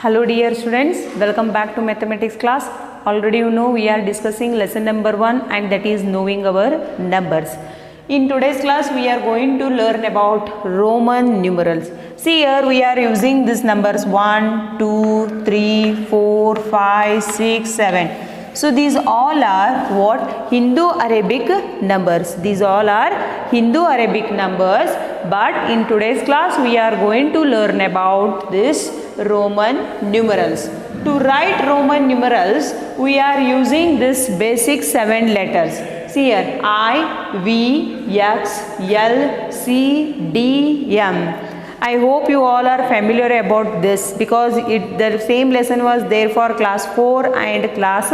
Hello dear students, welcome back to mathematics class. Already you know we are discussing lesson number 1 and that is knowing our numbers. In today's class we are going to learn about Roman numerals. See here we are using these numbers 1, 2, 3, 4, 5, 6, 7. So these all are what? Hindu-Arabic numbers. These all are Hindu-Arabic numbers, but in today's class we are going to learn about this Roman numerals. To write Roman numerals we are using this basic 7 letters. See here I, V, X, L, C, D, M. I hope you all are familiar about this because the same lesson was there for class 4 and class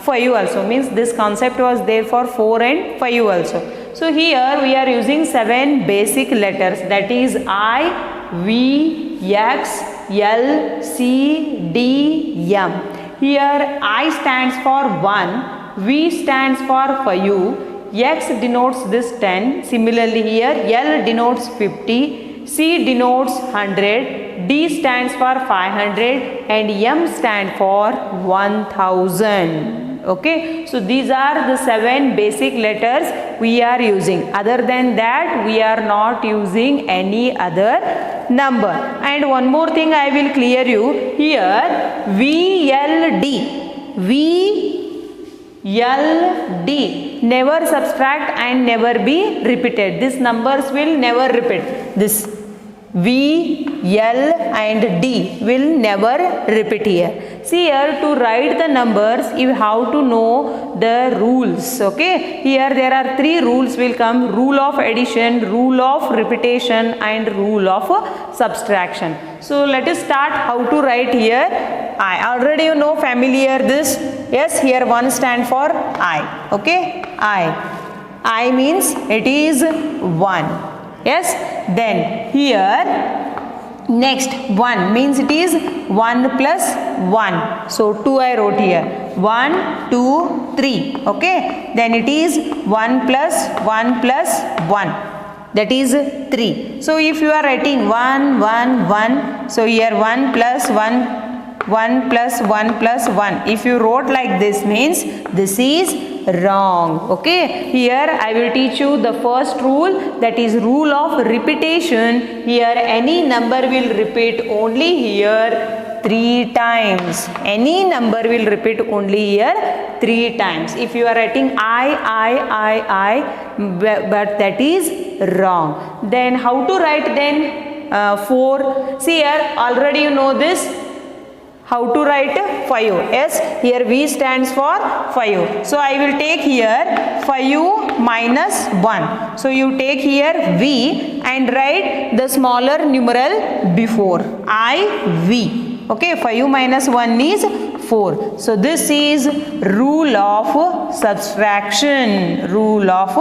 5 also, means this concept was there for 4 and 5 also. So here we are using 7 basic letters, that is I, V, X, L, C, D, M. Here I stands for 1, V stands for 5, X denotes this 10, similarly here L denotes 50, C denotes 100, D stands for 500 and M stand for 1000. Okay, so these are the 7 basic letters we are using. Other than that we are not using any other number. And one more thing I will clear you here, VLD, VLD, never subtract and never be repeated. These numbers will never repeat. This V, L and D will never repeat here. See here, to write the numbers you have to know the rules. Okay, here there are 3 rules will come: rule of addition, rule of repetition and rule of subtraction. So let us start how to write here. I already you know familiar this. Yes, here 1 stand for I. Okay, I means it is 1. Yes, then here next 1 means it is 1 plus 1. So 2 I wrote here. 1, 2, 3. Okay, then it is 1 plus 1 plus 1. That is 3. So if you are writing 1, 1, 1. So here 1 plus 1, 1 plus 1 plus 1. If you wrote like this means this is wrong. Okay, here I will teach you the first rule, that is rule of repetition. Here any number will repeat only here 3 times. Any number will repeat only here 3 times. If you are writing I, but that is wrong. Then how to write then 4? See here already you know this. How to write 5? Yes, here V stands for 5. So I will take here 5 minus 1. So you take here V and write the smaller numeral before, IV. Okay, 5 minus 1 is 4. So this is rule of subtraction. Rule of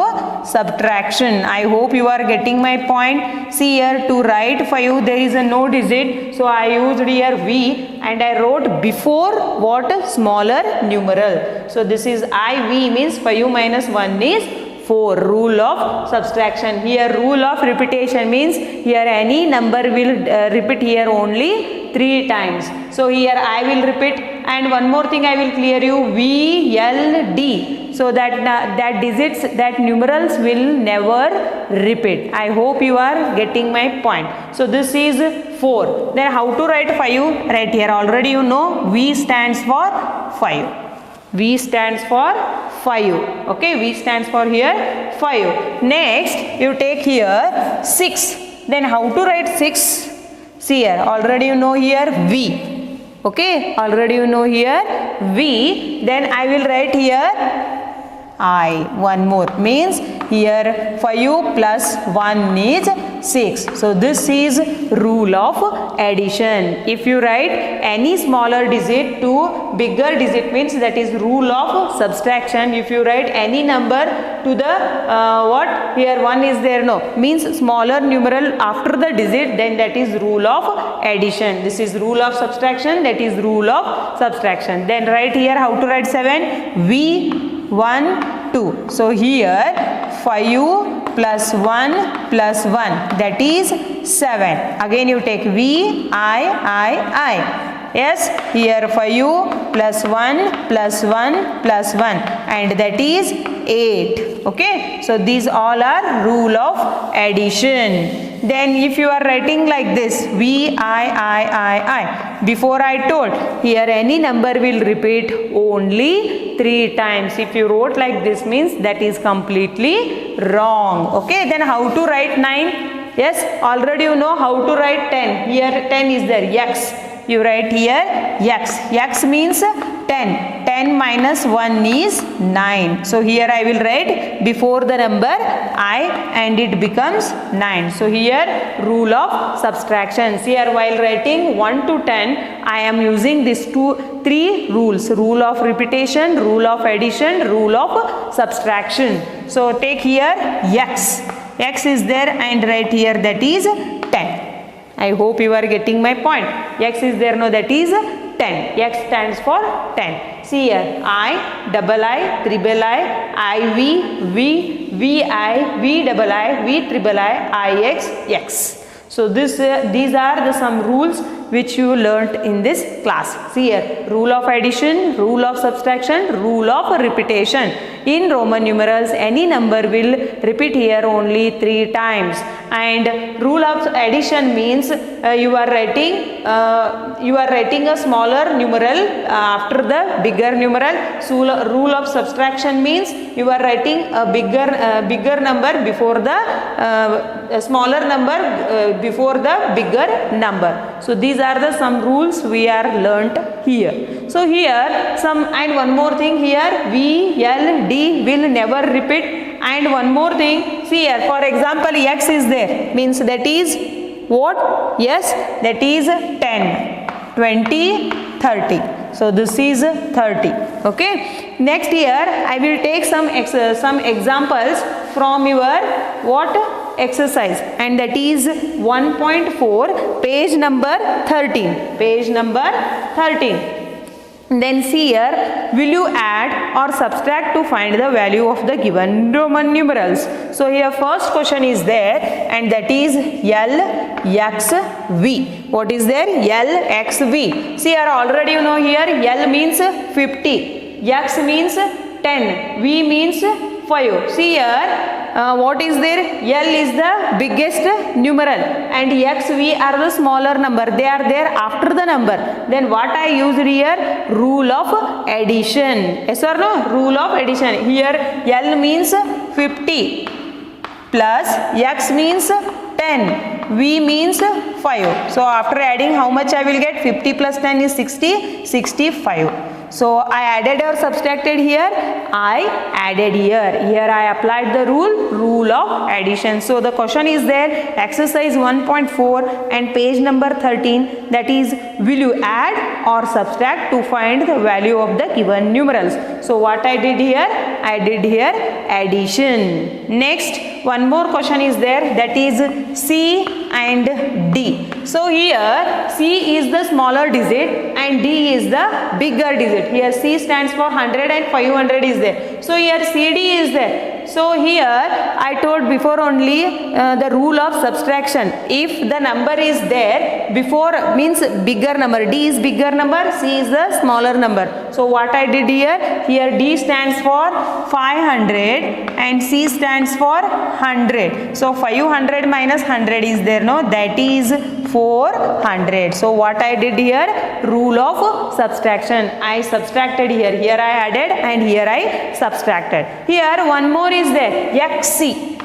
subtraction. I hope you are getting my point. See here, to write 5 there is a no digit. So I used here V and I wrote before what? Smaller numeral. So this is IV means 5 minus 1 is 4. Rule of subtraction. Here rule of repetition means here any number will repeat here only 3 times. So here I will repeat, and one more thing I will clear you, V, L, D. So that digits, that numerals will never repeat. I hope you are getting my point. So this is 4. Then how to write 5? Right here already you know V stands for 5. V stands for 5. Okay, V stands for here 5. Next you take here 6. Then how to write 6? See here already you know here V. Okay, already you know here V. Then I will write here I. One more means here 5 plus 1 is 6. So this is rule of addition. If you write any smaller digit to bigger digit means that is rule of subtraction. If you write any number to the what? Here 1 is there, no, means smaller numeral after the digit, then that is rule of addition. This is rule of subtraction, that is rule of subtraction. Then write here how to write 7? V 1, 2. So here 5 plus 1 plus 1, that is 7. Again you take V, I. Yes, here 5 plus 1 plus 1 plus 1, and that is 8. Okay, so these all are rule of addition. Then if you are writing like this, I, before I told here any number will repeat only 3 times. If you wrote like this, means that is completely wrong. Okay, then how to write 9? Yes, already you know how to write 10. Here 10 is there, x. You write here x. X means 10. 10 minus 1 is 9. So here I will write before the number I and it becomes 9. So here rule of subtractions. Here while writing 1 to 10, I am using these 3 rules. Rule of repetition, rule of addition, rule of subtraction. So take here x. X is there and write here that is 10. I hope you are getting my point. X is there, no, that is 10. X stands for 10. See here, I, double I, triple I, V, VI, V double I, V triple I, IX, X. So these are some rules which you learnt in this class. See here, rule of addition, rule of subtraction, rule of repetition. In Roman numerals, any number will repeat here only 3 times. And rule of addition means you are writing a smaller numeral after the bigger numeral. So rule of subtraction means you are writing a bigger number before the smaller number before the bigger number. So these are the some rules we are learnt here. So here and one more thing here, V, L, D will never repeat. And one more thing, see here, for example, x is there, means that is what? Yes, that is 10, 20, 30. So this is 30. Okay. Next here, I will take some examples from your what? Exercise, and that is 1.4, page number 13. Page number 13. Then see here, will you add or subtract to find the value of the given Roman numerals? So here first question is there, and that is L, X, V. What is there? L, X, V. See here already you know here L means 50, X means 10, V means 5. See here what is there? L is the biggest numeral and X, V are the smaller number. They are there after the number. Then what I used here? Rule of addition. Yes or no? Rule of addition. Here L means 50 plus X means 10. V means 5. So after adding how much I will get? 50 plus 10 is 60, 65. So I added or subtracted here? I added here. Here I applied the rule of addition. So the question is there, exercise 1.4 and page number 13, that is, will you add or subtract to find the value of the given numerals? So what I did here? I did here addition. Next, one more question is there, that is C and D. So here C is the smaller digit and D is the bigger digit. Here C stands for 100 and 500 is there. So here CD is there. So here I told before only the rule of subtraction. If the number is there before, means bigger number, D is bigger number, C is the smaller number. So what I did here? Here D stands for 500 and C stands for 100. So 500 minus 100 is there, no? That is 400. So what I did here? Rule of subtraction. I subtracted here. Here I added and here I subtracted. Here one more is there, XC.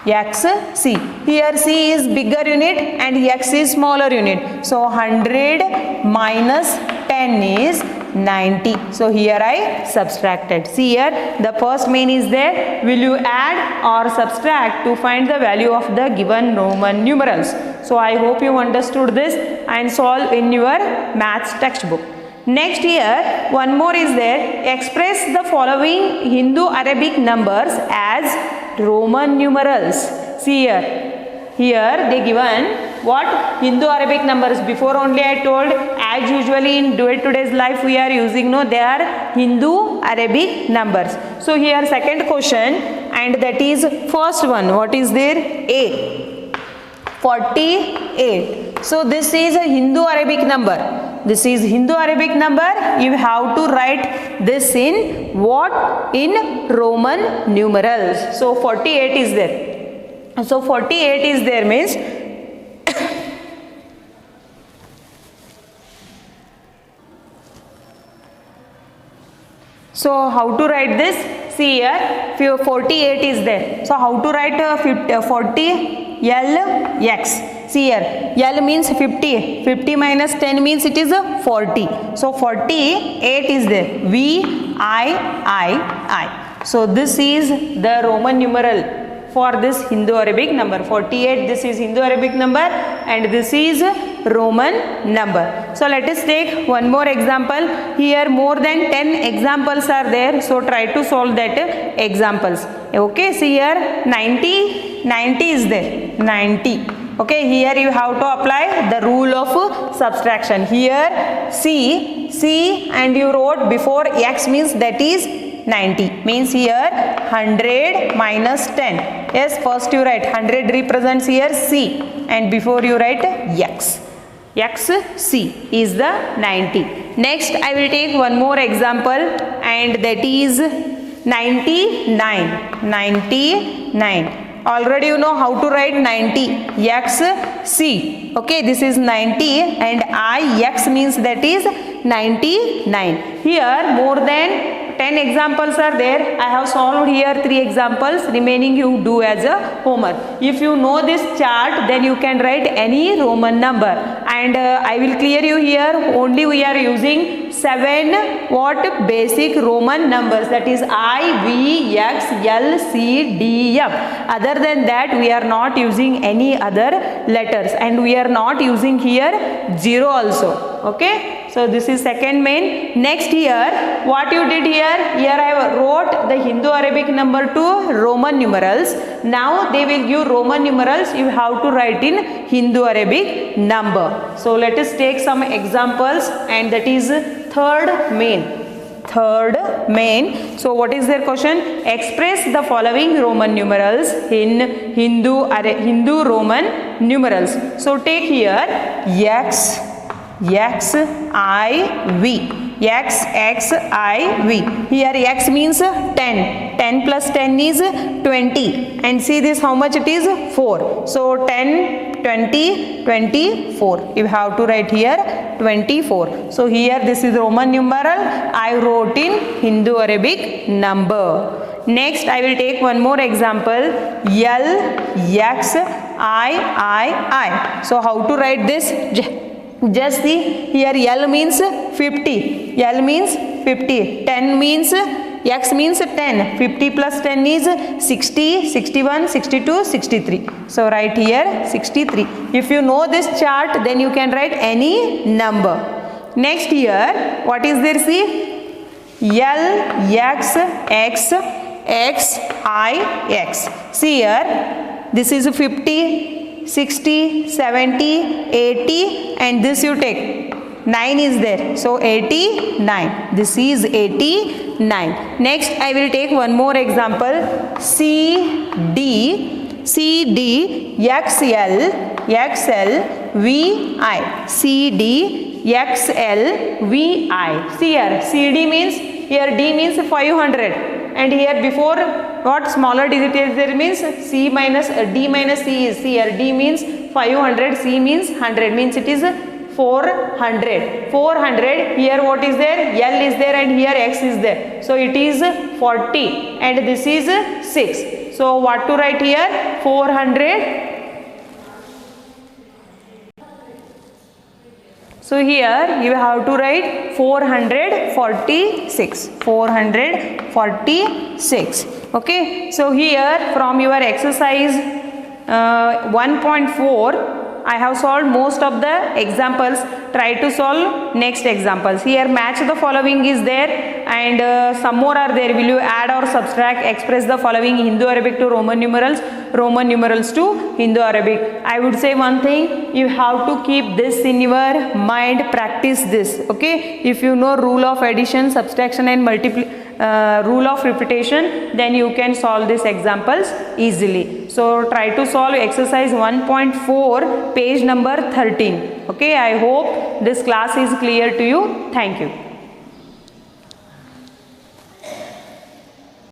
XC. Here C is bigger unit and X is smaller unit. So 100 minus 10 is 90. So here I subtracted. See here, the first main is there. Will you add or subtract to find the value of the given Roman numerals? So I hope you understood this and solve in your maths textbook. Next here, one more is there. Express the following Hindu-Arabic numbers as Roman numerals. See here. Here they given what? Hindu-Arabic numbers. Before only I told, as usually in today's life we are using, no, they are Hindu-Arabic numbers. So here second question, and that is first one. What is there? A. 48. So this is a Hindu-Arabic number. This is Hindu-Arabic number. You have to write this in what? In Roman numerals. So 48 is there. So 48 is there means so how to write this? See here 48 is there. So how to write 40 L X? See here L means 50. 50 minus 10 means it is 40. So 48 is there. V I. So this is the Roman numeral for this Hindu-Arabic number. 48, this is Hindu-Arabic number and this is Roman number. So let us take one more example. Here more than 10 examples are there. So try to solve that examples. Okay, see here 90 is there. 90. Okay, here you have to apply the rule of subtraction. Here C and you wrote before X means that is 90. Means here 100 minus 10. Yes, first you write 100 represents here C and before you write X. XC is the 90. Next I will take one more example and that is 99. Already you know how to write 90. XC. Okay, this is 90 and IX means that is 99. Here more than 10 examples are there. I have solved here 3 examples. Remaining you do as a homework. If you know this chart, then you can write any Roman number. And I will clear you here. Only we are using 7 what basic Roman numbers. That is I, V, X, L, C, D, M. Other than that, we are not using any other letters. And we are not using here 0 also. Okay. So this is second main. Next here, what you did here I wrote the Hindu-Arabic number to Roman numerals. Now they will give Roman numerals. You have to write in Hindu-Arabic number. So let us take some examples and that is third main. So what is their question? Express the following Roman numerals in Hindu Roman numerals. So take here X, I, V. X, I, V. Here X means 10. 10 plus 10 is 20. And see this how much it is? 4. So 10, 20, 24. You have to write here 24. So here this is Roman numeral. I wrote in Hindu-Arabic number. Next I will take one more example. L, X, I. So how to write this? Just see here L means 50. L means 50. 10 means X means 10. 50 plus 10 is 60, 61, 62, 63. So write here 63. If you know this chart, then you can write any number. Next here, what is there? See L, X, I, X. See here, this is 50, 60, 70, 80 and this you take 9 is there. So 89. This is 89. Next I will take one more example. CD, XL, VI. CD, XL, VI. See here, CD means, here D means 500. And here before what smaller digit is there means C minus D minus C is. See here D means 500, C means 100, means it is 400. 400, here what is there? L is there and here X is there. So it is 40 and this is 6. So what to write here? 400. So here you have to write 446. 446. Okay. So here from your exercise 1.4 I have solved most of the examples. Try to solve next examples. Here match the following is there and some more are there. Will you add or subtract? Express the following Hindu Arabic to Roman numerals to Hindu Arabic. I would say one thing, you have to keep this in your mind, practice this, okay? If you know rule of addition, subtraction and rule of repetition, then you can solve these examples easily. So try to solve exercise 1.4 page number 13. Okay, I hope this class is clear to you. Thank you.